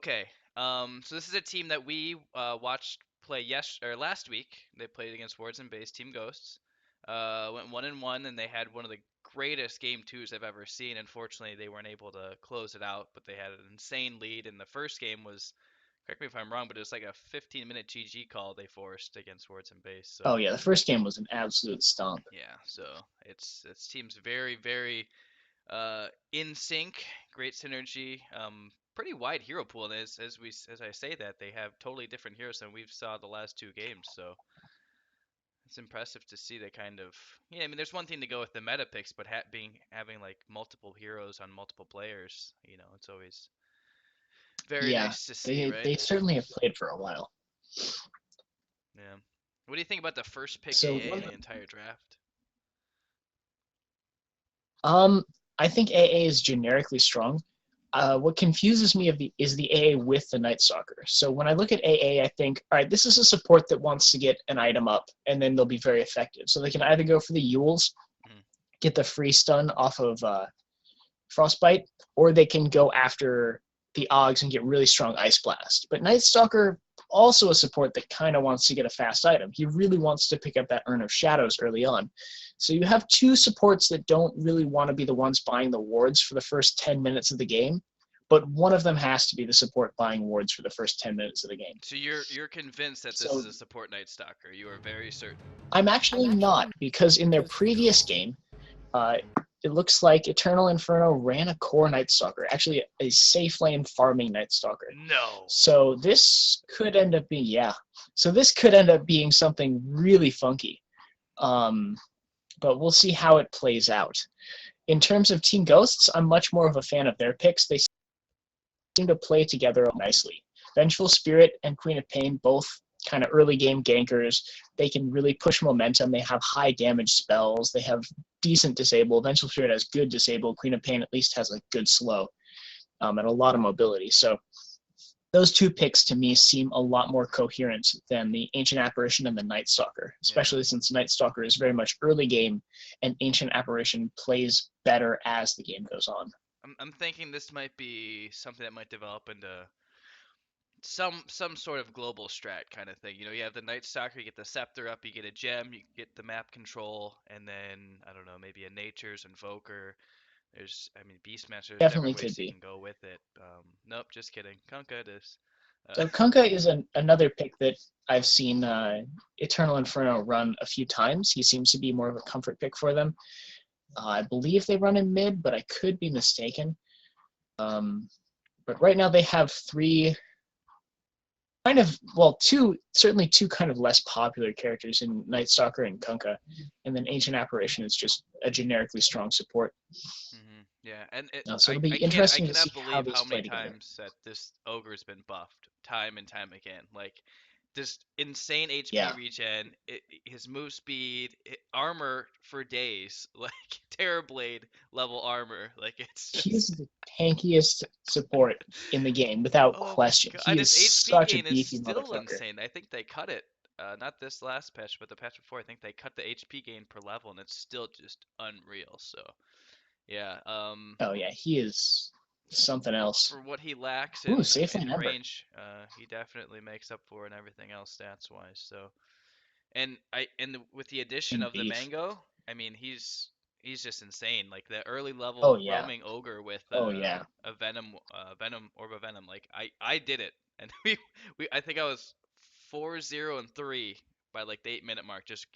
Okay. So this is a team that we watched play last week. They played against Wards and Base Team Ghosts. Went 1-1, and they had one of the greatest game twos I've ever seen. Unfortunately, they weren't able to close it out, but they had an insane lead. And the first game was, correct me if I'm wrong, but it was like a 15-minute GG call they forced against Wards and Base. Oh So yeah, the first game was an absolute stomp. yeah, so it's teams very in sync, great synergy, pretty wide hero pool. And as I say that, they have totally different heroes than we've saw the last two games. So it's impressive to see they kind of, yeah. I mean, there's one thing to go with the meta picks, but having like multiple heroes on multiple players, it's always very Yeah, nice to see, they right? they certainly have played for a while. Yeah. What do you think about the first pick So AA in the entire draft? um, I think AA is generically strong. What confuses me is the AA with the Night Stalker. So when I look at AA, I think, all right, this is a support that wants to get an item up, and then they'll be very effective. So they can either go for the Yules, Mm, get the free stun off of Frostbite, or they can go after the Oggs and get really strong Ice Blast. But Night Stalker also a support that kind of wants to get a fast item. He really wants to pick up that Urn of Shadows early on. So you have two supports that don't really want to be the ones buying the wards for the first 10 minutes of the game, but one of them has to be the support buying wards for the first 10 minutes of the game. So you're convinced that this is So a support Night Stalker. You are very certain. I'm actually not, because in their previous game, uh, it looks like Eternal Inferno ran a core Night Stalker, actually a safe lane farming Night Stalker. No. So this could end up being, yeah. So this could end up being something really funky. Um, but we'll see how it plays out. In terms of Team Ghosts, I'm much more of a fan of their picks. They seem to play together nicely. Vengeful Spirit and Queen of Pain, both kind of early game gankers. They can really push momentum. They have high damage spells. They have decent disable. Vengeful Spirit has good disable. Queen of Pain at least has a good slow, and a lot of mobility. So those two picks to me seem a lot more coherent than the Ancient Apparition and the Night Stalker, Yeah. especially since Night Stalker is very much early game and Ancient Apparition plays better as the game goes on. I'm thinking this might be something that might develop into some sort of global strat kind of thing. You have the Night Stalker, you get the Scepter up, you get a gem, you get the map control, and then I don't know, maybe a Nature's Invoker. I mean, Beastmaster. There's different Definitely ways could you be. can go with it. Nope, just kidding. Kunkka it is. Uh, So Kunkka is another pick that I've seen Eternal Inferno run a few times. He seems to be more of a comfort pick for them. I believe they run in mid, but I could be mistaken. But right now they have three kind of, well, certainly two kind of less popular characters in Night Stalker and Kunkka, and then Ancient Apparition is just a generically strong support. yeah, and So it'll be I interesting to see cannot how believe these how many play together. times that this ogre's been buffed time and time again. Like just insane HP Yeah, regen, his move speed, armor for days, like Terrorblade level armor. Like it's he's just the tankiest support in the game without oh my question. god, He and is his HP such a gain is beefy still motherfucker. insane. I think they cut it. Not this last patch, but the patch before. I think they cut the HP gain per level, and it's still just unreal. So yeah, Oh yeah, he is something else. for what he lacks Ooh, in safe lane in Ember. range, he definitely makes up for it and everything else stats wise. So, with the addition In of the beef. mango, I mean he's just insane. Like the early Oh level yeah. roaming ogre with Oh yeah. a venom orb of venom. Like I did it, and we I think I was 4-0-3 by like the 8-minute mark, just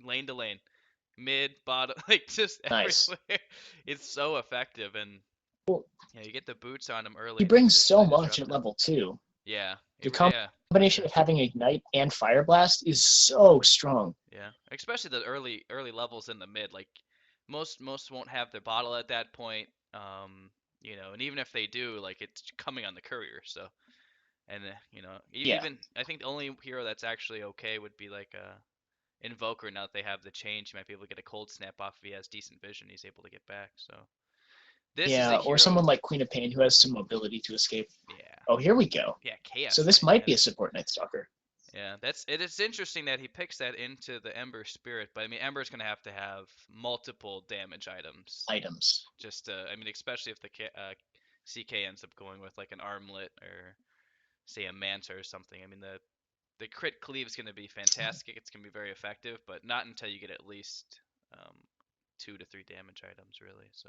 lane to lane, mid bottom, like just Nice. everywhere. It's so effective, and Well, yeah, you get the boots on him he early, and it's brings just so really much at disruptive. level 2. Yeah, yeah, for Combination sure. of having Ignite and Fire Blast is so strong. Yeah, especially the early levels in the mid. Like most won't have their bottle at that point. And even if they do, like it's coming on the courier. So, and Yeah. even I think the only hero that's actually okay would be like a Invoker. Now that they have the change, he might be able to get a cold snap off if he has decent vision. He's able to get back. So this is a Yeah, or hero. someone like Queen of Pain who has some mobility to escape. Yeah, Oh, here we go. yeah, So Chaos this Knight. might Yeah, be a support Night Stalker. yeah, it's interesting that he picks that into the Ember Spirit, but I mean Ember's gonna have to have multiple damage items. Items. I mean, especially if the CK ends up going with like an armlet or. say a Manta or something. I mean, the crit cleave is going to be fantastic. It's going to be very effective, but not until you get at least 2 to 3 damage items, really. So.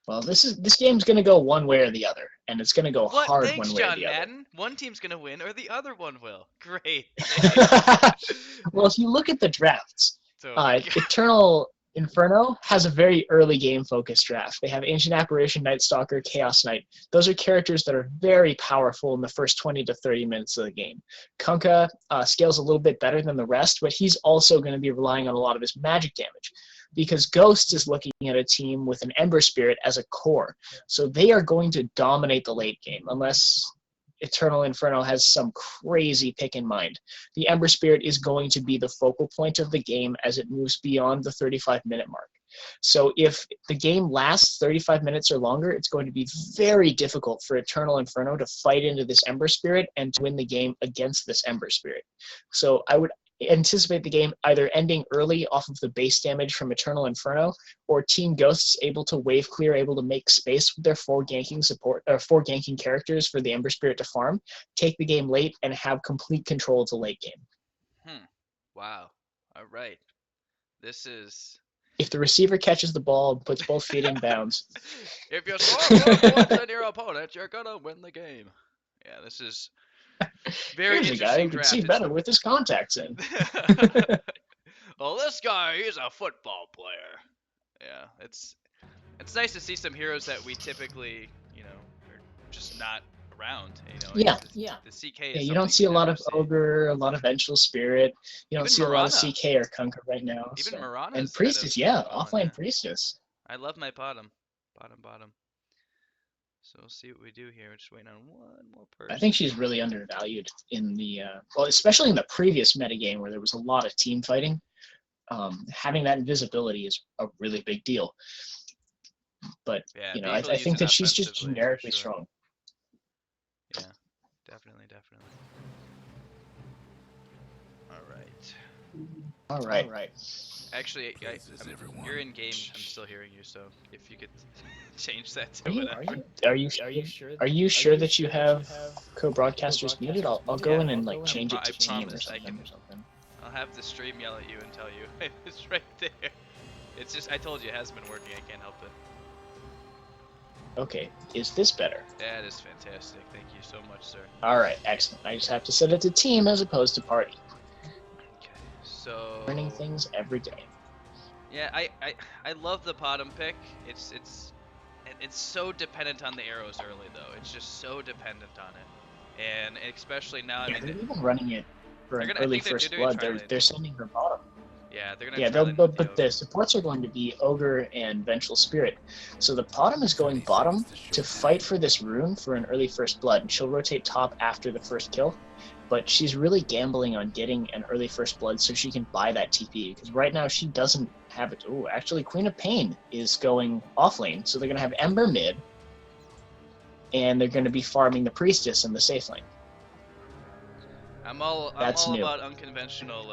Well, this game's gonna go one way or the other, and it's gonna go What? hard Thanks, one way or John the other. Madden. One team's gonna win, or the other one will. Great. Thanks. Well, if you look at the drafts, So, Eternal Inferno has a very early game focused draft. They have Ancient Apparition, Night Stalker, Chaos Knight. Those are characters that are very powerful in the first 20 to 30 minutes of the game. Kunkka scales a little bit better than the rest, but he's also going to be relying on a lot of his magic damage because Ghostz is looking at a team with an Ember Spirit as a core. So they are going to dominate the late game unless Eternal Inferno has some crazy pick in mind. The Ember Spirit is going to be the focal point of the game as it moves beyond the 35-minute mark. So if the game lasts 35 minutes or longer, it's going to be very difficult for Eternal Inferno to fight into this Ember Spirit and to win the game against this Ember Spirit. So I would anticipate the game either ending early off of the base damage from Eternal Inferno, or Team Ghostz able to wave clear, able to make space with their 4 ganking characters for the Ember Spirit to farm, take the game late, and have complete control of the late game. Wow. All right. This is. If the receiver catches the ball and puts both feet in bounds. If you score more points than your opponent, you're gonna win the game. Yeah, this is very Here's a interesting guy who can draft. see better with his contacts in. Well, this guy, he's a football player. Yeah, it's nice to see some heroes that we typically, are just not around. Yeah. The CK Yeah, is you don't something see a lot never of see. Ogre, a lot of Vengeful Spirit. You don't Even see a lot of Mirana. CK or Kunkka right now. Even so. Mirana's And kind Priestess, of yeah, fallen offline there. Priestess. I love my bottom. So we'll see what we do here. We're just waiting on one more person. I think she's really undervalued in the well, especially in the previous metagame where there was a lot of team fighting. Having that invisibility is a really big deal. But yeah, I think that she's just offensively, generically for sure. strong. Yeah, definitely. All right. Actually, you're in game. I'm still hearing you, so if you could change that to whatever. Are you sure that you have co-broadcasters muted? I'll go in and like change it to team or promise I something. I'll have the stream yell at you and tell you it's right there. It's just I told you it hasn't been working. I can't help it. Okay, is this better? That is fantastic. Thank you so much, sir. All right, excellent. I just have to set it to team as opposed to party. Okay, so Learning things every day. yeah, I love the bottom pick. It's so dependent on the arrows early though. It's just so dependent on it, and especially now. Yeah, they're even running it for an early first blood. They're sending her bottom. Yeah, they're gonna. Yeah, but the supports are going to be Ogre and Vengeful Spirit. So the bottom is going bottom to fight for this rune for an early first blood. And she'll rotate top after the first kill, but she's really gambling on getting an early first blood so she can buy that TP, because right now she doesn't have it. Oh, actually, Queen of Pain is going off lane, so they're going to have Ember mid, and they're going to be farming the Priestess in the safe lane. I'm all about unconventional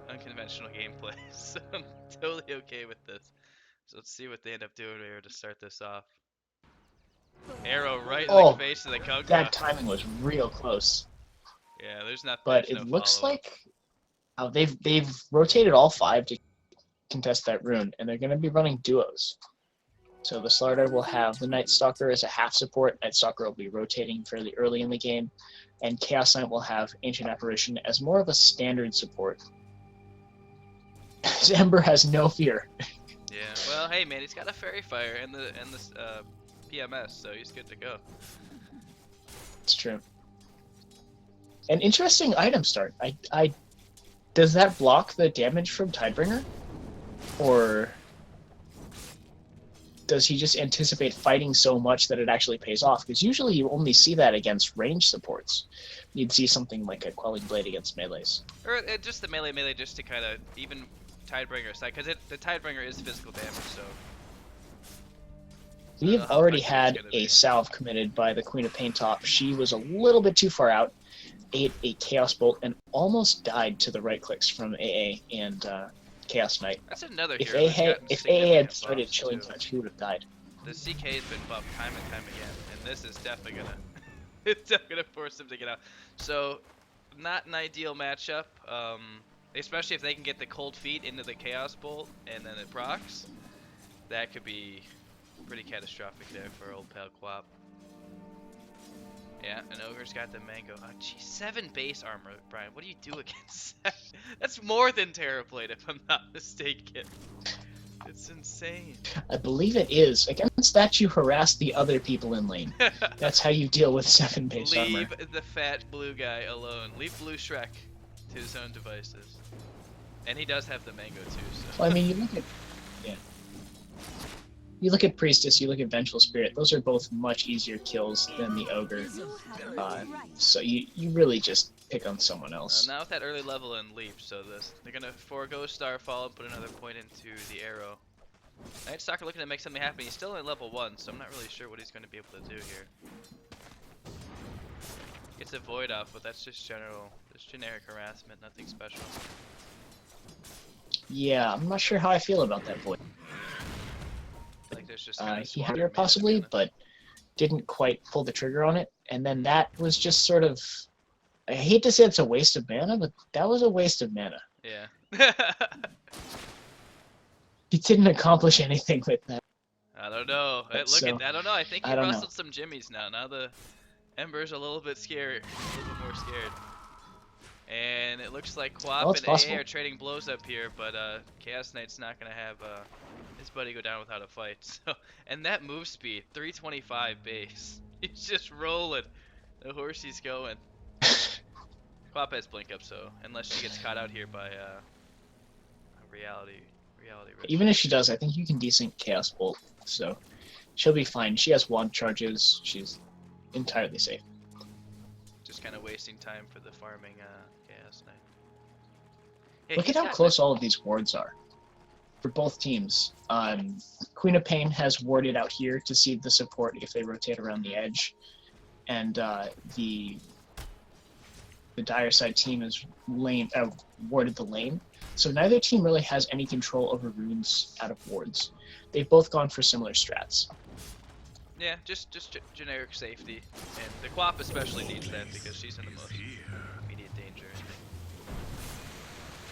gameplay, so I'm totally okay with this. So let's see what they end up doing here to start this off. Arrow right in the face of the Kunkka. That timing was real close. Yeah, there's nothing. But it looks like they've rotated all 5 to contest that rune, and they're going to be running duos. So the Slardar will have the Night Stalker as a half support. Night Stalker will be rotating fairly early in the game, and Chaos Knight will have Ancient Apparition as more of a standard support. Ember has no fear. Yeah, well, hey man, he's got a Fairy Fire and the PMS, so he's good to go. It's true. An interesting item start. Does that block the damage from Tidebringer? Or does he just anticipate fighting so much that it actually pays off? Because usually you only see that against range supports. You'd see something like a Quelling Blade against melees. Or just the melee just to kind of even Tidebringer aside, because the Tidebringer is physical damage, so... We've already had a salve committed by the Queen of Pain top. She was a little bit too far out, ate a Chaos Bolt, and almost died to the right clicks from AA and Chaos Knight. That's another if hero AA had started Chilling Touch, he would have died. The CK has been buffed time and time again, and this is definitely gonna It's not gonna force him to get out. So, not an ideal matchup. Especially if they can get the cold feet into the Chaos Bolt and then it procs. That could be pretty catastrophic there for old pal Quap. Yeah, and Ogre's got the mango. Oh, geez, 7 base armor, Brian. What do you do against that? That's more than Terrorblade, if I'm not mistaken. It's insane. I believe it is. Against that, you harass the other people in lane. That's how you deal with 7 base armor. Leave the fat blue guy alone. Leave Blue Shrek to his own devices. And he does have the mango too. So. Well, I mean, you look at Priestess, you look at Vengeful Spirit. Those are both much easier kills than the Ogre. So you really just pick on someone else. Now with that early level and leap, so they're gonna forego Starfall and put another point into the arrow. Night Stalker looking to make something happen. He's still at level 1, so I'm not really sure what he's going to be able to do here. Gets a Void off, but that's just generic harassment, nothing special. Yeah, I'm not sure how I feel about that Void. Like there's just he had it possibly, but didn't quite pull the trigger on it. And then that was just sort of, I hate to say it's a waste of mana, but that was a waste of mana. Yeah. He didn't accomplish anything with that. I don't know. I don't know. I think he rustled some jimmies now. Now the Ember's a little bit scared, a little bit more scared. And it looks like Quap and AA are trading blows up here, but Chaos Knight's not gonna have his buddy go down without a fight. So, and that move speed, 325 base. He's just rolling. The horse he's going. Quap has blink up, so unless she gets caught out here by a reality. Even if she does, I think you can desync Chaos Bolt, so she'll be fine. She has wand charges. She's entirely safe. Just kind of wasting time for the farming Chaos Knight. Hey, look at how close all of these wards are for both teams. Queen of Pain has warded out here to see the support if they rotate around the edge, and the Dire side team has warded the lane. So neither team really has any control over runes out of wards. They've both gone for similar strats. Yeah, just generic safety, and the Quap especially needs that because she's in the most immediate danger.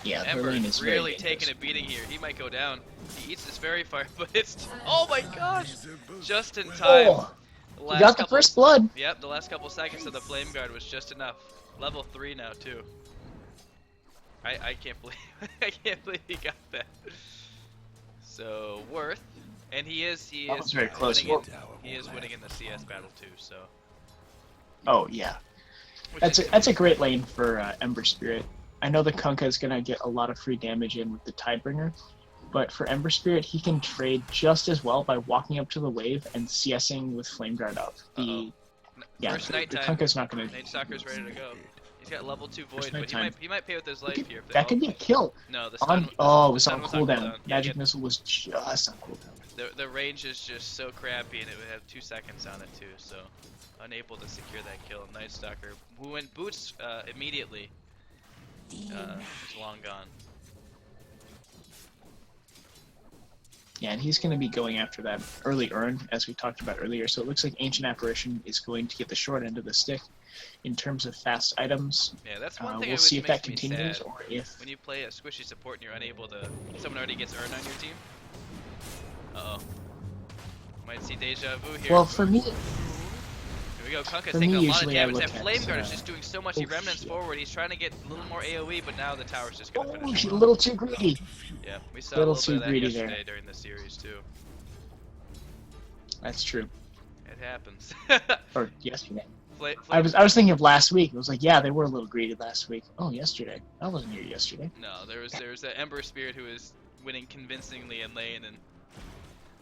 Yeah, Ember lane is really taking a beating here. He might go down. He eats this very far, but it's oh my gosh, just in time. Oh, you got the first blood. Yep, the last couple seconds of the Flame Guard was just enough. Level 3 now too. I can't believe I can't believe he got that. So Worth, and he is very close. He is winning in the CS battle too. So. Oh yeah, that's a great lane for Ember Spirit. I know the Kunkka is gonna get a lot of free damage in with the Tidebringer, but for Ember Spirit he can trade just as well by walking up to the wave and CSing with Flame Guard up. The Kunkka's not gonna. Night Stalker's ready to go. He's got level 2 Void, but he might pay with his life here. That could be a kill. No, the stun. It was on cooldown. Magic Missile was just on cooldown. The range is just so crappy, and it would have 2 seconds on it too, so unable to secure that kill. Night Stalker, who went boots immediately, is long gone. Yeah, and he's going to be going after that early urn, as we talked about earlier. So it looks like Ancient Apparition is going to get the short end of the stick in terms of fast items. Yeah, that's one thing. We'll see if that continues or if. When you play a squishy support and you're unable to, someone already gets urn on your team. Uh oh. Might see deja vu here. Well, for me. Here we go. Kunkka's taking a lot of damage. That Flame Guard is just doing so much. He remnants forward. He's trying to get a little more AoE, but now the tower's just going to finish. Oh, he's a little too greedy. Yeah, we saw a little bit of that yesterday during the series too. That's true. It happens. Or yesterday. I was thinking of last week. It was like, yeah, they were a little greedy last week. Oh, yesterday. I wasn't here yesterday. No, there was that Ember Spirit who was winning convincingly in lane, and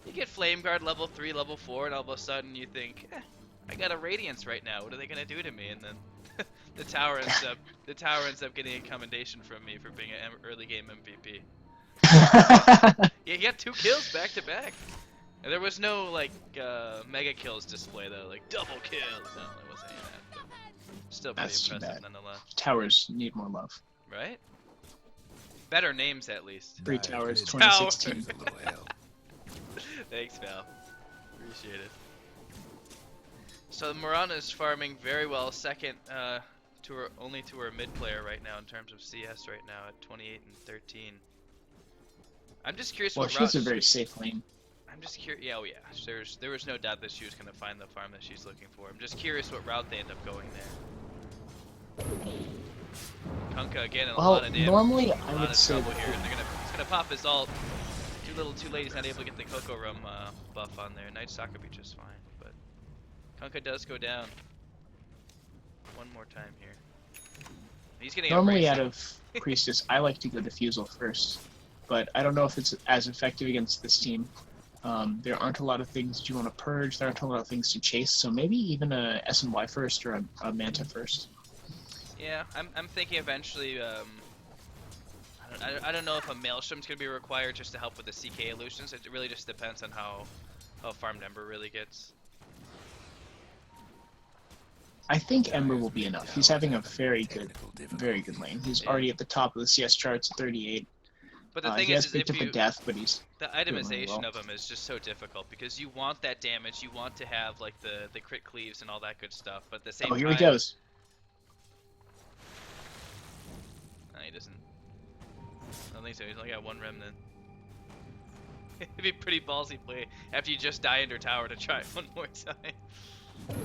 you get Flame Guard level 3, level 4, and all of a sudden you think, I got a Radiance right now. What are they gonna do to me? And then the tower ends up getting a commendation from me for being an early game MVP. Yeah, he got 2 kills back to back. And there was no like mega kills display though, like double kill. No, there wasn't any of that. But still pretty impressive nonetheless. Towers need more love. Right? Better names at least. 3 Towers, 2016. Thanks, pal. Appreciate it. So Mirana is farming very well, second to her only to her mid player right now in terms of CS right now at 28 and 13. I'm just curious Well, what she has route. a very safe lane. I'm just curious. Yeah, oh yeah. There was no doubt that she was gonna find the farm that she's looking for. I'm just curious what route they end up going there. Kunkka again and a Well, lot of damage. normally I would A lot of say trouble that here. He's gonna pop his ult. Too little, too late. He's not able to get the Coco Rum buff on there. Night Soccer Beach is fine, but Kunkka does go down. One more time here. He's getting normally embraced. out of Priestess, I like to go Diffusal first, but I don't know if it's as effective against this team. There aren't a lot of things that you want to purge. There aren't a lot of things to chase. So maybe even a SNY first or a Manta first. Yeah, I'm thinking eventually. I don't know if a Maelstrom's gonna be required just to help with the CK illusions. It really just depends on how farmed Ember really gets. I think Ember will be enough. He's having a very good lane. He's already at the top of the CS charts at 38. But the thing he has is picked if up a you death, but he's the doing really itemization well. of him is just so difficult because you want that damage, you want to have like the crit cleaves and all that good stuff, but at the same Oh, here time, he goes. No, he doesn't. I don't think so. He's only got one remnant. It'd be pretty ballsy play after you just die under tower to try it one more time. Yeah,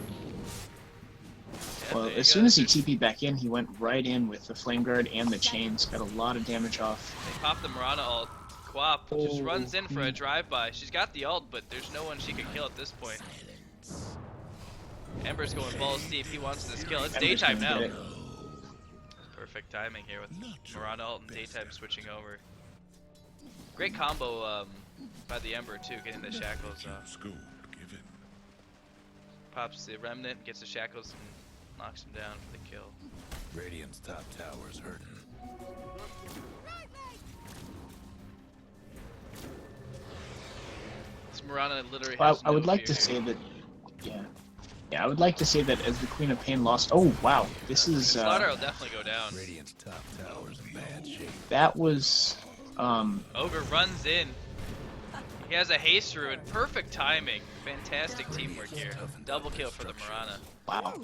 Well, there you as go. soon as he TP'd back in, he went right in with the Flame Guard and the chains. Got a lot of damage off. They pop the Mirana ult. Quap just Oh, runs in for a drive-by. She's got the ult, but there's no one she can kill at this point. Ember's going balls deep. He wants this kill. It's Ember's daytime gonna now. get it. Perfect timing here with Mirana ult and daytime switching over. Great combo by the Ember too, getting the shackles off. Pops the remnant, gets the shackles, and knocks him down for the kill. Radiant's top tower's hurting. This Mirana literally Well, has I would no like to fear say here. that, yeah, I would like to say that as the Queen of Pain lost. Oh wow, this is Slaughter will definitely go down. Radiant's top tower's in bad shape. that was Ogre runs in. He has a haste ruin. Perfect timing. Fantastic teamwork here. Double kill for the Mirana. wow,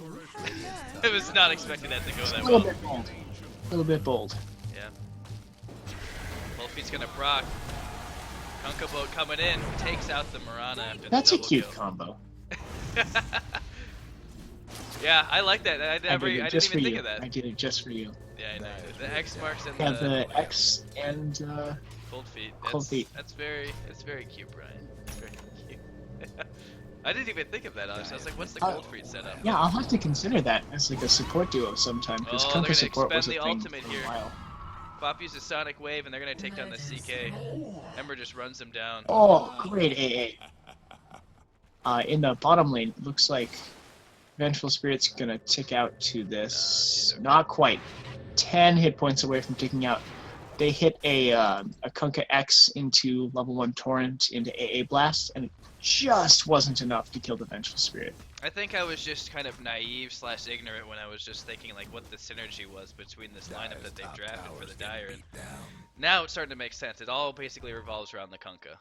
I was not expecting that to go a that little well. bit bold, a little bit bold. Yeah. Wolfie's gonna proc. Kunkka boat coming in. Takes out the Mirana after That's the a double cute kill. combo. Yeah, I like that. I I did it didn't just for even think you. of that. I did it just for you. Yeah, I know. The X marks and Yeah, the the X and cold feet. cold feet. That's very cute, Brian. It's very cute. I didn't even think of that, honestly. I was like, what's the cold feet setup? yeah, I'll have to consider that as like a support duo sometime because Oh, they're Kunkka gonna support was a expend the thing ultimate for here. a while. Pop uses Sonic Wave, and they're gonna take down the CK. Ember just runs him down. Oh, great AA. In the bottom lane, it looks like Vengeful Spirit's gonna tick out to this. okay. Not quite. 10 hit points away from ticking out. They hit a Kunkka X into level 1 Torrent into AA Blast, and it just wasn't enough to kill the Vengeful Spirit. I think I was just kind of naive / ignorant when I was just thinking like what the synergy was between this lineup that they've drafted for the Dire. And now it's starting to make sense. It all basically revolves around the Kunkka.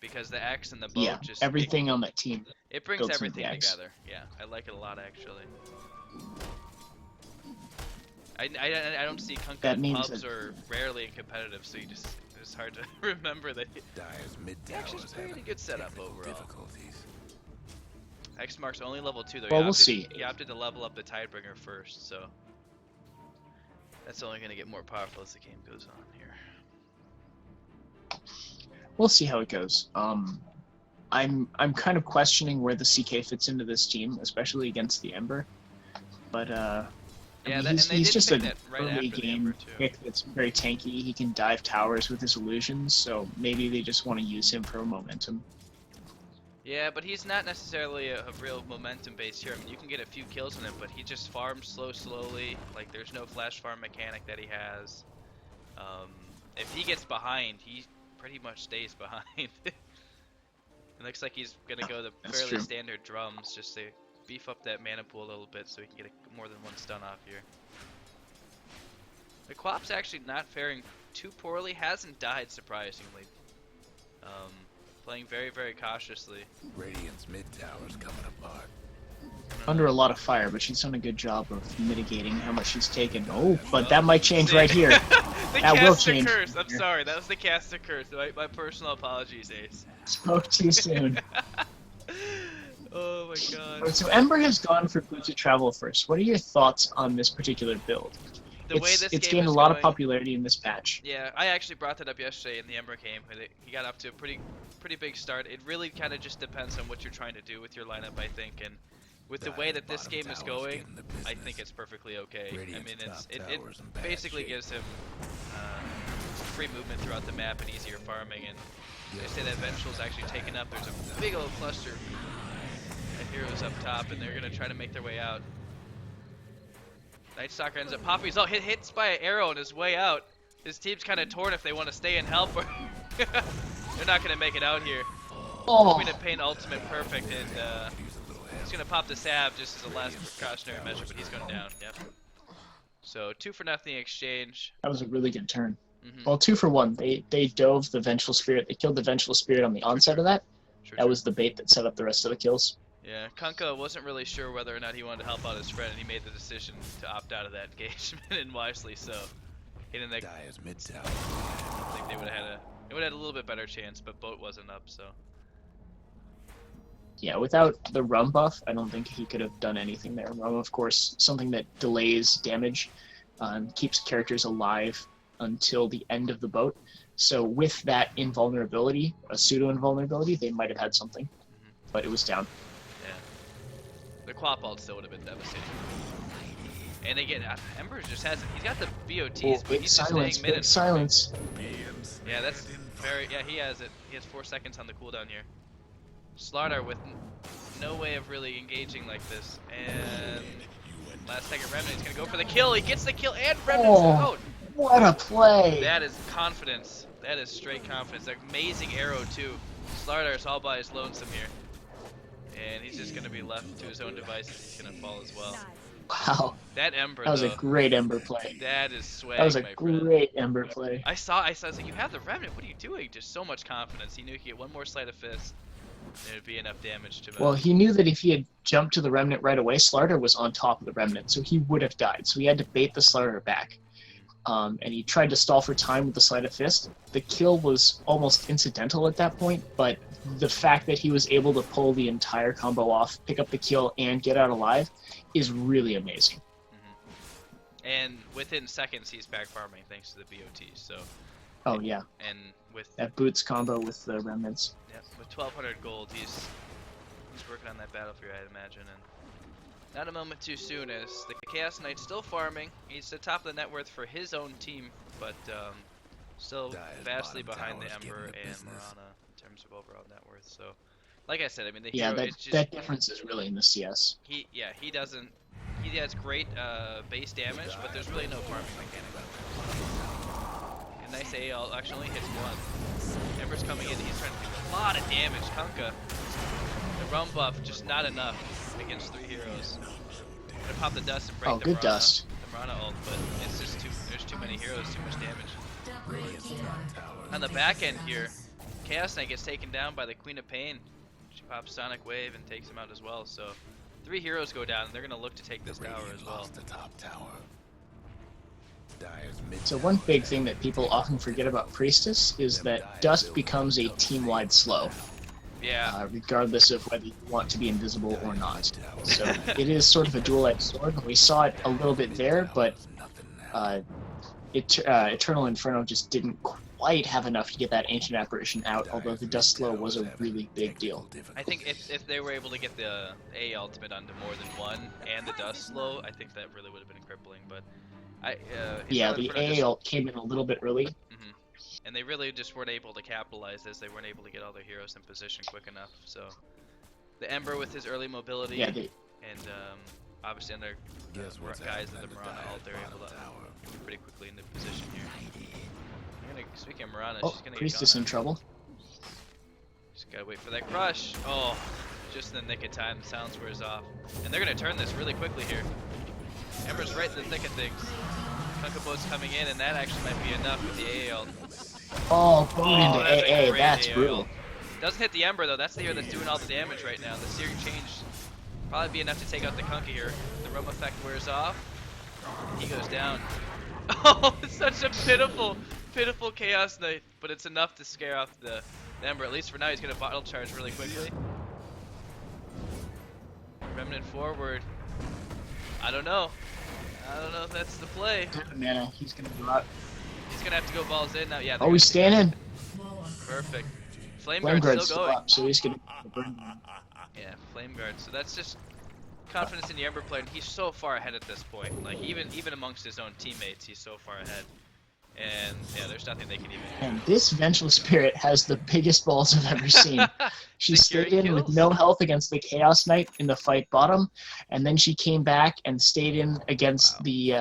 Because the X and the boat Yeah, just everything on that team. it brings builds into everything the X. together. Yeah, I like it a lot actually. I don't see Kunkka That in means pubs that- or rarely in competitive, so it's hard to remember that. Dire's mid Actually, tower's it's a pretty having good setup technical overall. difficulties. X marks only level 2 though. Well, He we'll opted- see. He opted to level up the Tidebringer first, so that's only going to get more powerful as the game goes on here. We'll see how it goes. I'm kind of questioning where the CK fits into this team, especially against the Ember. But I mean, and he's they did just pick an that right early after the game Ember too. pick that's very tanky. He can dive towers with his illusions, so maybe they just want to use him for momentum. Yeah, but he's not necessarily a real momentum based hero. I mean, you can get a few kills on him, but he just farms slowly. Like, there's no flash farm mechanic that he has. If he gets behind, he pretty much stays behind. It looks like he's gonna go the That's fairly true. standard drums just to beef up that mana pool a little bit so he can get more than one stun off here. The Quap's actually not faring too poorly. Hasn't died surprisingly. Playing very cautiously. Radiant's mid tower's coming apart. under a lot of fire, but she's done a good job of mitigating how much she's taken. Oh, but that might change right here. The That will caster change. curse. I'm sorry, that was the caster curse. My personal apologies, Ace. Spoke too soon. Oh my god. Alright, so Ember has gone for Boots of Travel first. What are your thoughts on this particular build? The way this It's game gained a is lot of going- popularity in this patch. Yeah, I actually brought that up yesterday in the Ember game. He got off to a pretty big start. It really kind of just depends on what you're trying to do with your lineup, I think. And with the way that this game is going, I think it's perfectly okay. I mean, it basically gives him free movement throughout the map and easier farming. And they say that Ventral's actually taken up. There's a big old cluster of heroes up top, and they're gonna try to make their way out. Night Stalker ends up popping. He's all hits by an arrow on his way out. His team's kind of torn if they want to stay and help, or they're not gonna make it out here. Oh, Queen of Pain ultimate perfect, and he's gonna pop the sab just as a last precautionary measure, but he's going down. Yep. So 2-0 exchange. that was a really good turn. Mhm. Well, 2 for 1. They dove the Vengeful Spirit. They killed the Vengeful Spirit on the onset of that. Sure, That sure. was the bait that set up the rest of the kills. Yeah, Kunkka wasn't really sure whether or not he wanted to help out his friend, and he made the decision to opt out of that engagement, and wisely so. He didn't think Dire's mid tower. they would have had a little bit better chance, but boat wasn't up, so. Yeah, without the rum buff, I don't think he could have done anything there. Rum, of course, something that delays damage, keeps characters alive until the end of the boat. So with that invulnerability, a pseudo-invulnerability, they might have had something, but it was down. Yeah. The Quap ult still would have been devastating. And again, Ember just has he's got the BOTs, Oh, but big he's just silence, staying big mid. silence. Yeah, that's very he has it. He has 4 seconds on the cooldown here. Slardar with no way of really engaging like this. And last second Remnant, he's gonna go for the kill. He gets the kill and Remnant's out. What a play! That is confidence. That is straight confidence. Amazing arrow too. Slardar's all by his lonesome here. And he's just gonna be left to his own devices. He's gonna fall as well. Wow, That Ember that was though, a great Ember play. that is swag, That was a my friend. great Ember play. I was like, you have the Remnant, what are you doing? Just so much confidence. He knew he could get one more sleight of fist, and it'd be enough damage to Well, he knew that if he had jumped to the Remnant right away, Slardar was on top of the Remnant, so he would have died. So he had to bait the Slardar back. And he tried to stall for time with the Sleight of Fist. The kill was almost incidental at that point, but the fact that he was able to pull the entire combo off, pick up the kill, and get out alive is really amazing. And within seconds, he's back farming thanks to the BOT. So, Oh yeah, and with that Boots combo with the Remnants. with 1,200 gold, he's working on that battlefield, I'd imagine. And not a moment too soon, as the Chaos Knight's still farming. He's the top of the net worth for his own team, but still Dire's vastly bottom behind the tower's Ember getting the and business. Marana in terms of overall net worth. So, like I said, I mean the Yeah, hero, that, it's just that difference is really in the CS. he has great base damage, but there's really no farming mechanic. A nice AL actually only hits one. Ember's coming in, he's trying to do a lot of damage. Kunkka, the rum buff, just not enough against 3 heroes. Gonna pop the dust and break Oh, the good Marana, dust. the Marana ult, but it's just there's too many heroes, too much damage. On the back end here, Chaos Knight gets taken down by the Queen of Pain. She pops Sonic Wave and takes him out as well, so 3 heroes go down, and they're gonna look to take this tower as well. Lost the top tower. Dire's mid So one big thing that people often forget about Priestess is that Dust becomes a team-wide slow, Yeah, regardless of whether you want to be invisible or not. So it is sort of a dual-edged sword, and we saw it a little bit there, but Eternal Inferno just didn't quite have enough to get that Ancient Apparition out, although the Dust Slow was a really big deal. I think if they were able to get the A ultimate onto more than one and the dust slow, I think that really would have been crippling. But Yeah, Eternal the Inferno just- AA ult came in a little bit early. Mhm. And they really just weren't able to capitalize as they weren't able to get all their heroes in position quick enough. So the Ember with his early mobility Yeah, and obviously on their Guess what's guys happening of the to Marana Dire's ult, they're able bottom to tower. move pretty quickly into position here. Speaking of Marana, oh, she's gonna Priestess get in gone. trouble. Just gotta wait for that crush. Oh, just in the nick of time, the silence wears off. And they're gonna turn this really quickly here. Ember's right in the thick of things. Kunkka boat's coming in, and that actually might be enough with the AL. Oh, boom into that's a AA, great that's AL. brutal. Doesn't hit the Ember though, that's the hero that's doing all the damage right now. The searing change Probably be enough to take out the Kunkka here. The Rum effect wears off. And he goes down. Oh, it's such a pitiful, pitiful Chaos Knight. But it's enough to scare off the Ember. At least for now, he's going to bottle charge really quickly. Remnant forward. I don't know. I don't know if that's the play. Mana, he's gonna go out. He's going to have to go balls in now. Yeah. Oh, he's staying in. Perfect. Flame Flame Guard's Guard's still still going. up, so he's gonna burn. Yeah, Flame Guard. So that's just confidence in the Ember player. And he's so far ahead at this point. Like even amongst his own teammates, he's so far ahead. And yeah, there's nothing they can even do. And this Vengeful Spirit has the biggest balls I've ever seen. She Security stayed in with kills? no health against the Chaos Knight in the fight bottom, and then she came back and stayed in against the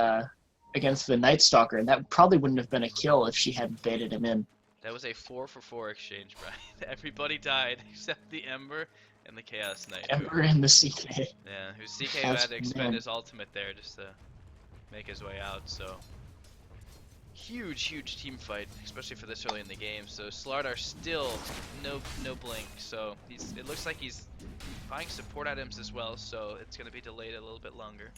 Night Stalker, and that probably wouldn't have been a kill if she hadn't baited him in. That was a 4-for-4 exchange, Brian. Everybody died except the Ember and the Chaos Knight. Ember and the CK. Yeah, who's CK That's had to expend man. his ultimate there just to make his way out, so huge team fight, especially for this early in the game. So Slardar still no blink, so it looks like he's buying support items as well, so it's gonna be delayed a little bit longer.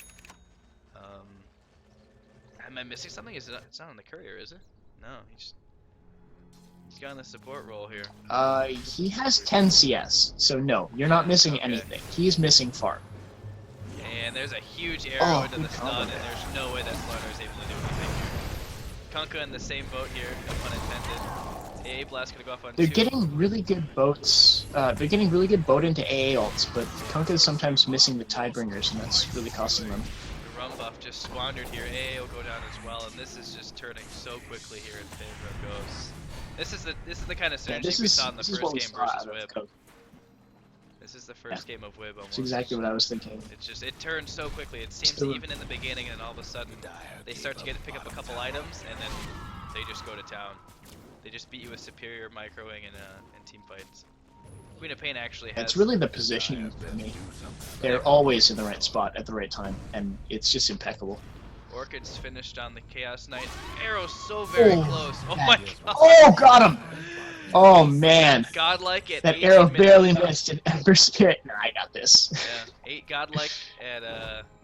Am I missing something? It's not on the courier, is it? No, he's got on the support role here. He has 10 CS, so no, you're not missing Okay. anything. He's missing farm. And there's a huge arrow Oh, into the good combo stun, and there. there's no way that Slardar is able to do anything here. Kunkka in the same boat here, no pun intended. AA Blast gonna go off on They're 2. getting really good boats. They're getting really good boat into AA ults, but Kunkka is sometimes missing the Tidebringers, and that's really costing them. The Rum buff just squandered here. AA will go down as well, and this is just turning so quickly here in favor of Ghostz. This is the kind of Yeah, synergy we saw in the this is first what we game saw versus out of Wib. Coke. This is the first game of Wib almost. That's exactly what I was thinking. It's just it turned so quickly. It seems Still- even in the beginning, and all of a sudden they start to pick up a couple items, and then they just go to town. They just beat you with superior microing and team fights. Queen of Pain actually has. It's really the positioning for me. They're always in the right spot at the right time, and it's just impeccable. Orchid's finished on the Chaos Knight. Arrow's so very Oh, close. Oh that- my god. Oh, got him! Oh man, Godlike at that 18 arrow minutes. barely missed an Ember Spirit. Nah, I got this. Yeah, 8 godlike at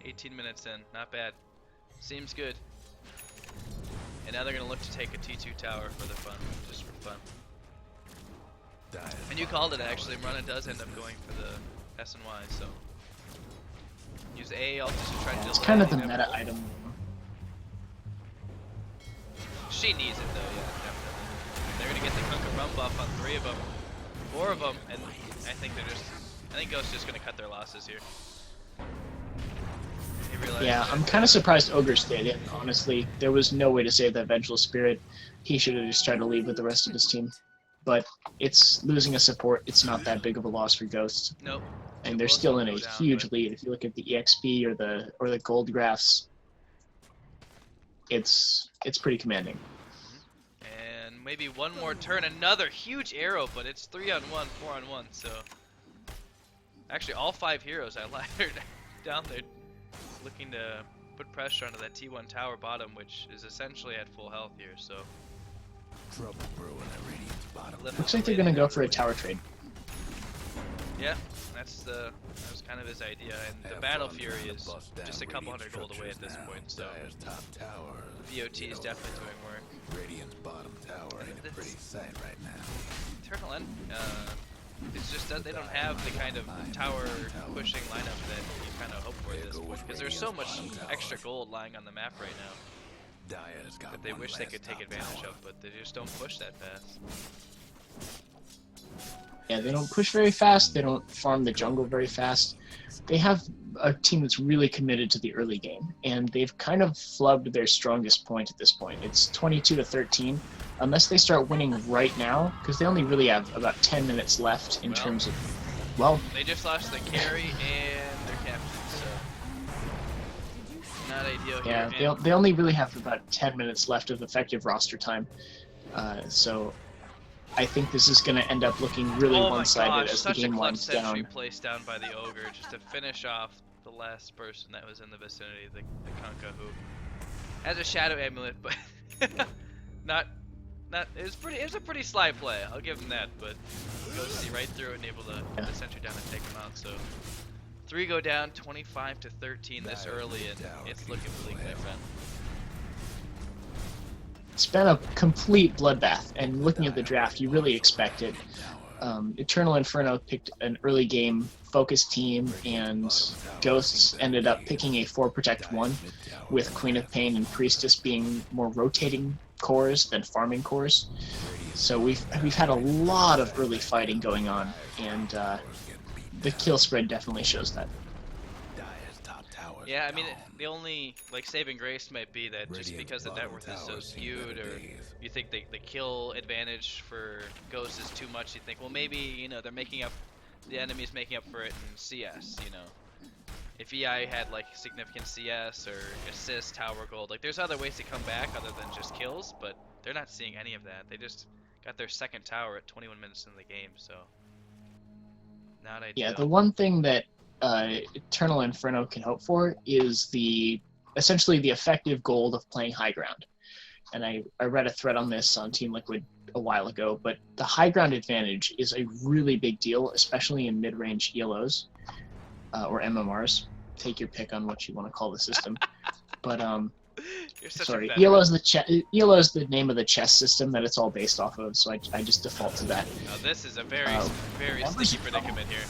18 minutes in. Not bad. Seems good. And now they're gonna look to take a T2 tower for the fun, just for fun. And you called it actually. Mrana does end up going for the S and Y, so use A ult just to try to. It's delay kind of the Ember. meta item. She needs it though, yeah, definitely. They're gonna get the Kunkka Rum buff on 3 of them, 4 of them, and I think Ghost's just gonna cut their losses here. He realized Yeah, that- I'm kind of surprised Ogre stayed in, honestly. There was no way to save that Vengeful Spirit. He should have just tried to leave with the rest of his team. But it's losing a support. It's not that big of a loss for Ghostz. Nope. And they're Both still of in them a go down, huge but- lead. If you look at the EXP or the gold graphs, it's pretty commanding. And maybe one more turn, another huge arrow, but it's 3-on-1, 4-on-1, so actually all 5 heroes I laddered down there looking to put pressure onto that T1 tower bottom, which is essentially at full health here, so Trouble brewing at Radiant's bottom. Looks like they're gonna go for a tower trade. yeah, that was kind of his idea, and the Battle Fury is just a couple hundred gold away at this point, so Dire's top tower. VOT is definitely doing work. Radiant's bottom tower ain't a pretty sight right now. Eternal End, it's just that they don't have the kind of tower pushing lineup that you kind of hope for at this point, because there's so much extra gold lying on the map right now Dire's got that they one wish they last could take top advantage tower. of, but they just don't push that fast. Yeah, they don't push very fast. They don't farm the jungle very fast. They have a team that's really committed to the early game, and they've kind of flubbed their strongest point at this point. It's 22-13. Unless they start winning right now, because they only really have about 10 minutes left in Well. terms of, well, They just lost the carry and their captain, so not ideal yeah, here. they only really have about 10 minutes left of effective roster time. So I think this is going to end up looking really oh my one-sided gosh, as the such a game clutch winds sentry down. placed down by the Ogre just to finish off the last person that was in the vicinity, the Kunkka, who has a shadow amulet, but not it was a pretty sly play, I'll give him that, but goes see right through it and able to put the sentry down and take him out, so 3 go down, 25 to 13 this early, and it's looking bleak, my friend. It's been a complete bloodbath, and looking at the draft, you really expect it. Eternal Inferno picked an early game focused team, and Ghostz ended up picking a 4 Protect 1, with Queen of Pain and Priestess being more rotating cores than farming cores. So we've had a lot of early fighting going on, and the kill spread definitely shows that. Yeah, I mean, the only saving grace might be that just because the net worth is so skewed, or you think the kill advantage for Ghostz is too much, you think, well, maybe they're making up, the enemy's making up for it in CS. If EI had significant CS or assist, tower gold, there's other ways to come back other than just kills, but they're not seeing any of that. They just got their second tower at 21 minutes into the game, so not ideal. Yeah, the one thing that Eternal Inferno can hope for is essentially the effective gold of playing high ground. And I read a thread on this on Team Liquid a while ago, but the high ground advantage is a really big deal, especially in mid-range ELOs or MMRs. Take your pick on what you want to call the system. But sorry, ELO's the name of the chess system that it's all based off of, so I just default to that. Now this is a very sticky predicament here.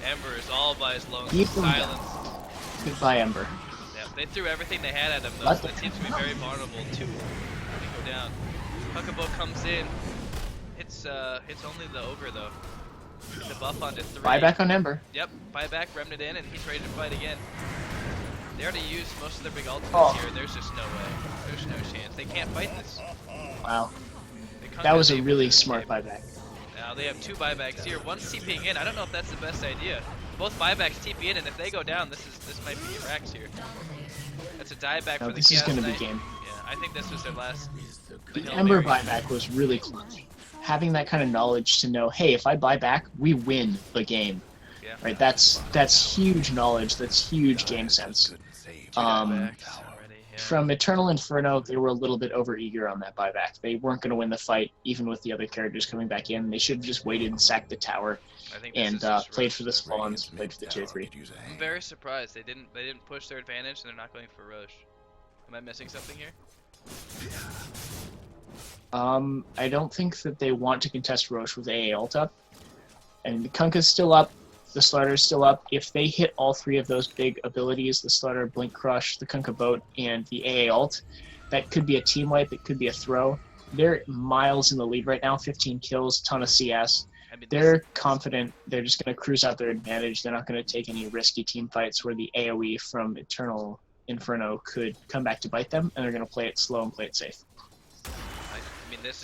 Ember is all by his lone Keep them silence. down. Goodbye, Ember. Yeah, they threw everything they had at him, though, so that seems to be very vulnerable to go down. Huckabo comes in. It's only the ogre though. The buff onto 3. Buyback on Ember. Yep, buyback, Remnant in, and he's ready to fight again. They already used most of their big ultimates here, and there's just no way. There's no chance. They can't fight this. Wow. That was a really smart buyback. Now they have 2 buybacks here. One's TPing in. I don't know if that's the best idea. Both buybacks TP in, and if they go down, this might be racks here. That's a dieback for the This is going to be Knight. game. Yeah, I think this was their last. The Ember buyback was really clutch. Having that kind of knowledge to know, hey, if I buy back, we win the game. Yeah. Right? That's huge knowledge. That's huge game sense. From Eternal Inferno, they were a little bit overeager on that buyback. They weren't going to win the fight, even with the other characters coming back in. They should have just waited and sacked the tower, and played for the spawns, played for the tier 3. I'm very surprised they didn't push their advantage, and they're not going for Roche. Am I missing something here? I don't think that they want to contest Roche with AA ult up. And the Kunkka's still up, the Slarter's still up. If they hit all 3 of those big abilities, the Slarter, Blink Crush, the Kunkka Boat, and the AA ult, that could be a team wipe, it could be a throw. They're miles in the lead right now, 15 kills, ton of CS. I mean, They're confident, they're just going to cruise out their advantage. They're not going to take any risky team fights where the AoE from Eternal Inferno could come back to bite them, and they're going to play it slow and play it safe. I mean, this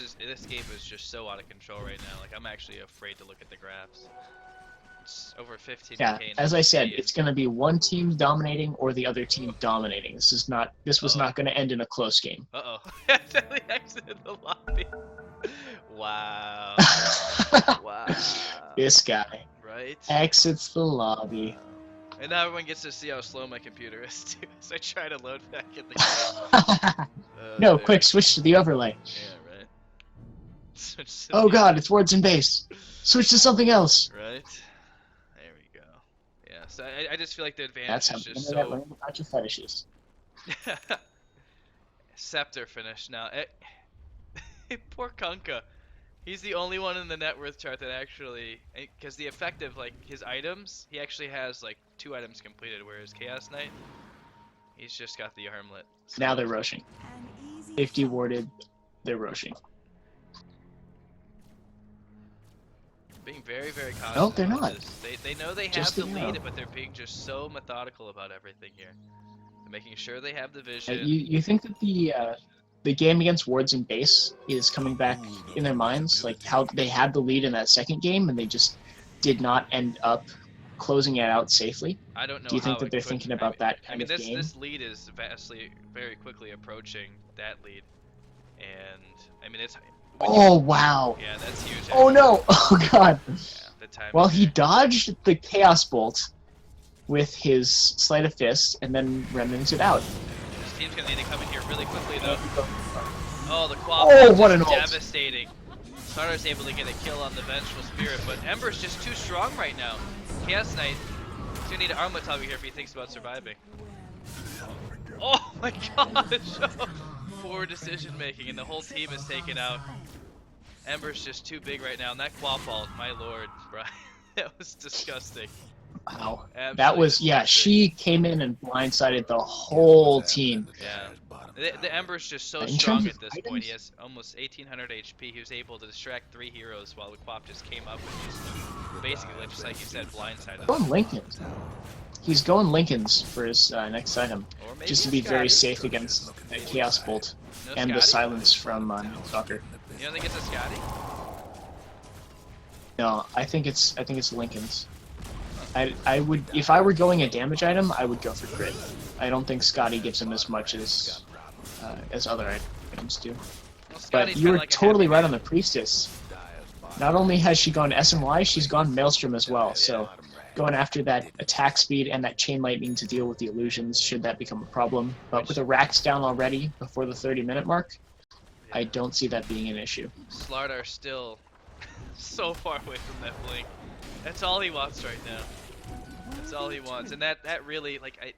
game is just so out of control right now. I'm actually afraid to look at the graphs. It's over 15. Yeah, as I said, it's going to be one team dominating or the other team dominating. This was not going to end in a close game. Uh-oh. Accidentally exited the lobby. Wow. Wow. This guy. Right? Exits the lobby. And now everyone gets to see how slow my computer is, too, as I try to load back in the game. No, quick, switch to the overlay. Yeah, right. Switch to Oh god, it's words and base. Switch to something else. Right? There we go. Yeah, so I just feel like the advantage That's how is the just internet so... learned about your fetishes. Scepter finish now. Poor Kunkka. He's the only one in the net worth chart that actually, because the effective, his items, he actually has 2 items completed, whereas Chaos Knight, he's just got the armlet. So. Now they're rushing. Safety warded, they're rushing. Being very, very cautious. No, they're about not. This. They know they have Just the so you know. lead, but they're being just so methodical about everything here. They're making sure they have the vision. You think that the game against wards and base is coming back in their minds, like how they had the lead in that second game and they just did not end up closing it out safely? I don't know. Do you think how that it they're could- thinking about that kind I mean, of game? this lead is very quickly approaching that lead, and I mean it's. Oh wow! Yeah, that's huge. Oh no! Oh god! Yeah, the time. Well, he dodged the Chaos Bolt with his Sleight of Fist and then remnants it out. This team's gonna need to come in here really quickly though. Oh, the quad Oh, what an ult. devastating. Starter's able to get a kill on the Vengeful Spirit, but Ember's just too strong right now. Chaos Knight gonna need an armlet toggle here if he thinks about surviving. Oh my gosh! Poor decision making, and the whole team is taken out. Ember's just too big right now, and that quaffle, my lord, Brian, that was disgusting. Wow. Absolutely That was, yeah, disgusting. she came in and blindsided the whole team. Yeah. The Ember's just so In strong terms at of this point. He items? has almost 1800 HP. He was able to distract 3 heroes while the Quap just came up and just basically, just like you said, blindsided Going them. Lincolns. He's going Lincolns for his next item, Or maybe just to a be very Scotty. safe against the Chaos Bolt No and the Scotty? silence from Stalker. You don't think it's a Scotty? No, I think it's Lincoln's. I would, if I were going a damage item, I would go for crit. I don't think Scotty gives him as much as other items do. Well, But Scotty's you were kinda like a totally happy right man. on the Priestess. Not only has she gone SMY, she's gone Maelstrom as well. So going after that attack speed and that chain lightning to deal with the illusions should that become a problem. But with the racks down already before the 30-minute mark, I don't see that being an issue. Slardar still so far away from that blink. That's all he wants right now. That's all he wants, and that really, like, I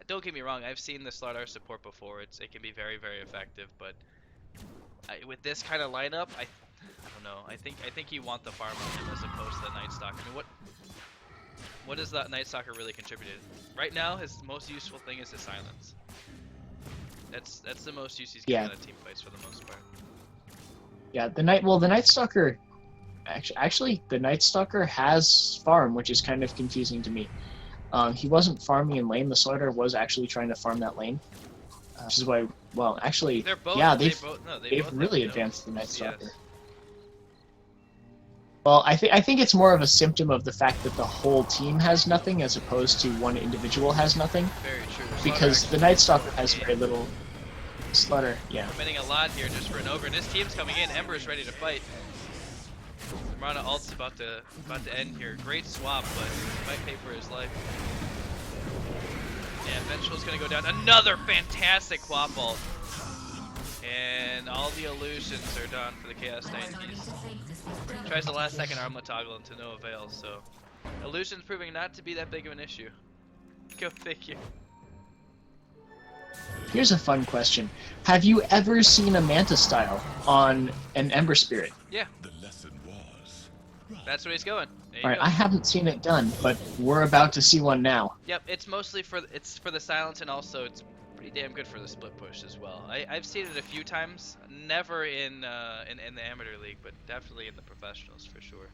don't get me wrong, I've seen the Slardar support before. It can be very, very effective, but with this kind of lineup, I don't know. I think you want the farm on him as opposed to the Night Stalker. I mean, what does that Night Stalker really contributed? Right now, his most useful thing is his silence. That's the most use he's getting out of team fights for the most part. Yeah, the Night Stalker. Actually, the Night Stalker has farm, which is kind of confusing to me. He wasn't farming in lane. The Slardar was actually trying to farm that lane, which is why. Well, actually, They're both. yeah, They they've both have really no advanced the Night CS. Stalker. Well, I think it's more of a symptom of the fact that the whole team has nothing, as opposed to one individual has nothing. Very true. Slardar Because the actually Night Stalker is has very little. Slaughter, yeah. committing a lot here just for an ogre, and his team's coming in. Ember's ready to fight. Zamrana ult's about to end here. Great swap, but he might pay for his life. And Ventral's gonna go down. Another fantastic quap ult. And all the illusions are done for the Chaos Knight. He tries the last second armlet toggle and to no avail, so illusions proving not to be that big of an issue. Go figure. Here's a fun question. Have you ever seen a Manta style on an Ember Spirit? Yeah, The lesson was that's where he's going. There you Alright, go. I haven't seen it done, but we're about to see one now. Yep, it's mostly for the silence, and also it's pretty damn good for the split push as well. I've seen it a few times, never in the amateur league, but definitely in the professionals for sure.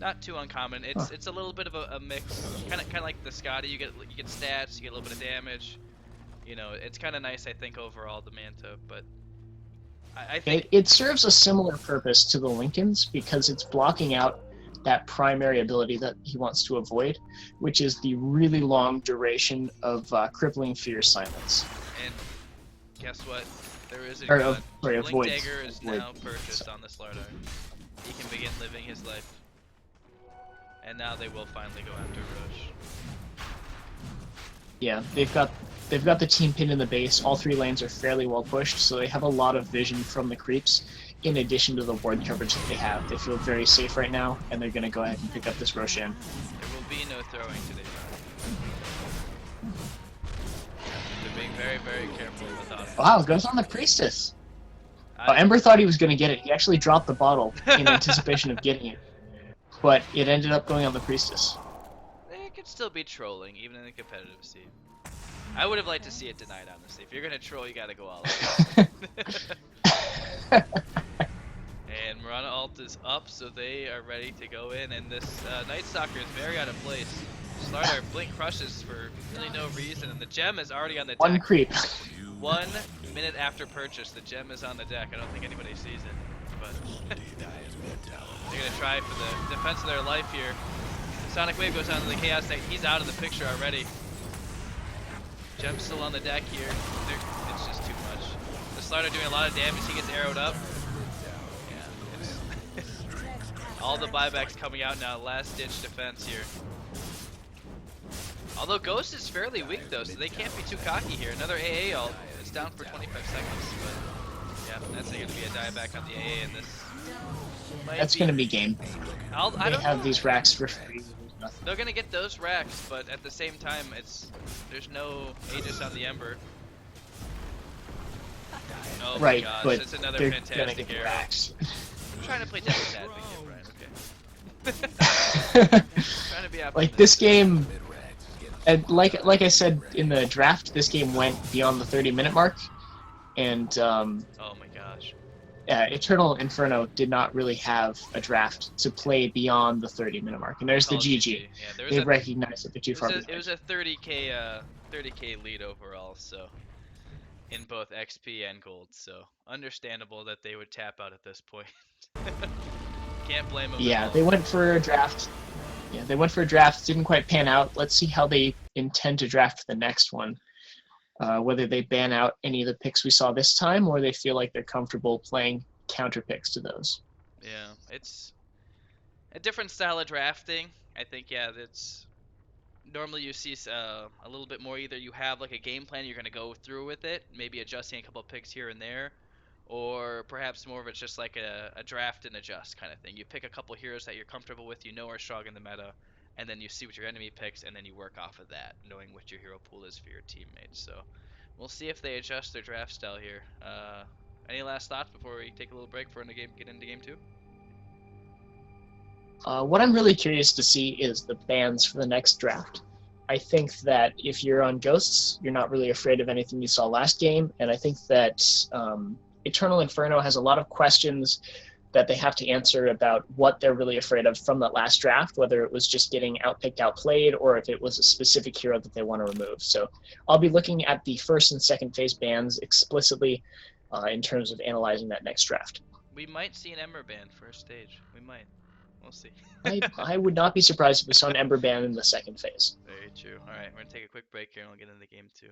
Not too uncommon. It's a little bit of a mix, kind of like the Scotty. You get stats, you get a little bit of damage. You know, it's kind of nice, I think, overall, the Manta, but I think It serves a similar purpose to the Lincolns because it's blocking out that primary ability that he wants to avoid, which is the really long duration of crippling fear silence. and guess what? There is a Or, gun. sorry, Blink avoid. Dagger is Avoid. now purchased on the Slardar. He can begin living his life. And now they will finally go after Rush. Yeah, they've got the team pinned in the base. All 3 lanes are fairly well pushed, so they have a lot of vision from the creeps, in addition to the ward coverage that they have. They feel very safe right now, and they're going to go ahead and pick up this Roshan. There will be no throwing today. They're being very, very careful and methodical. Wow, it goes on the Priestess. Ember thought he was going to get it. He actually dropped the bottle in anticipation of getting it. But it ended up going on the Priestess. They could still be trolling, even in the competitive scene. I would have liked to see it denied, honestly. If you're gonna troll, you gotta go all out. And Mirana ult is up, so they are ready to go in. And this Night Stalker is very out of place. Slardar blink crushes for really no reason, and the gem is already on the One deck. creep. 1 minute after purchase, the gem is on the deck. I don't think anybody sees it, but they're gonna try for the defense of their life here. Sonic Wave goes down to the Chaos Knight. He's out of the picture already. Gem's still on the deck here. It's just too much. The Slardar doing a lot of damage. He gets arrowed up. Yeah, it's all the buybacks coming out now. Last ditch defense here. Although Ghostz is fairly weak though, so they can't be too cocky here. Another AA ult. It's down for 25 seconds, but yeah, that's going to be a dieback on the AA, and this might That's going to be game. I They don't have know. these racks for free. There's nothing. They're gonna get those racks, but at the same time, there's no Aegis on the Ember. Oh my Right, gosh, but that's another they're gonna fantastic get the arrow. racks. I'm trying to play devil's advocate, Brian. Okay. Trying to be Like this optimistic. game, Mid-range is getting and slow. like I said in the draft, this game went beyond the 30-minute mark, and Oh my gosh. Eternal Inferno did not really have a draft to play beyond the 30-minute mark. And there's the Call it GG. Yeah, there was They a recognize that they're too far it was behind. a 30k lead overall, so in both XP and gold. So understandable that they would tap out at this point. Can't blame them at Yeah, all. they went for a draft. Yeah, they went for a draft. Didn't quite pan out. Let's see how they intend to draft the next one. Whether they ban out any of the picks we saw this time, or they feel like they're comfortable playing counter picks to those. Yeah, it's a different style of drafting. I think yeah, that's normally you see a little bit more. Either you have like a game plan, you're gonna go through with it, maybe adjusting a couple of picks here and there, or perhaps more of it's just like a draft and adjust kind of thing. You pick a couple heroes that you're comfortable with, you know are strong in the meta, and then you see what your enemy picks, and then you work off of that, knowing what your hero pool is for your teammates. So we'll see if they adjust their draft style here. Any last thoughts before we take a little break for get into game two? What I'm really curious to see is the bans for the next draft. I think that if you're on Ghosts, you're not really afraid of anything you saw last game, and I think that Eternal Inferno has a lot of questions that they have to answer about what they're really afraid of from that last draft, whether it was just getting outpicked, outplayed, or if it was a specific hero that they want to remove. So I'll be looking at the first and second phase bans explicitly in terms of analyzing that next draft. We might see an Ember ban first stage. We might. We'll see. I would not be surprised if we saw an Ember ban in the second phase. Very true. All right, we're gonna take a quick break here and we'll get into game two.